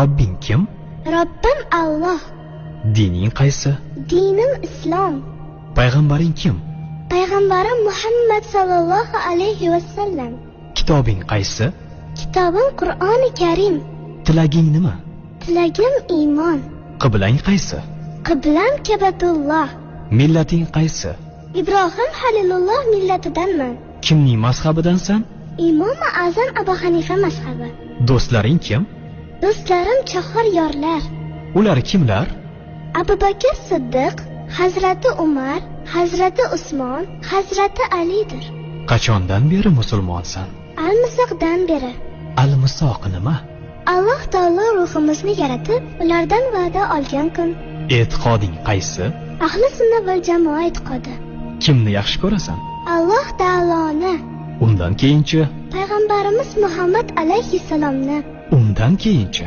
Robbing kim? Robbim Alloh. Dining qaysi? Dinim Islom. Payg'ambaring kim? Payg'ambarim Muhammad sallallohu alayhi vasallam. Kitobing qaysi? Kitobim Qur'oni Karim. Tilaging nima? Tilagim iymon. Qiblang qaysi? Qiblam Kabatulloh. Millating qaysi? Ibrohim Halilulloh millatidanman. Kimning mazhabidansan? Imom Azam Abu Hanifa mazhabi. Do'stlaring kim? Do'stlarim chahor yorlar. Ular kimlar? Abu Bakr Siddiq, Hazrati Umar, Hazrati Usmon, Hazrati Alidir. Qachondan beri musulmonsan? Al-Misoqdan beri. Al-Misoq nima? Alloh taolo ruhimizni yaratib, ulardan va'da olgan kun. E'tiqoding qaysi? Ahli sunna val jamoa e'tiqodi. Kimni yaxshi ko'rasan? Alloh taoloni. Undan keyinchi? Payg'ambarimiz Muhammad alayhissalomni. Undan keyinchi?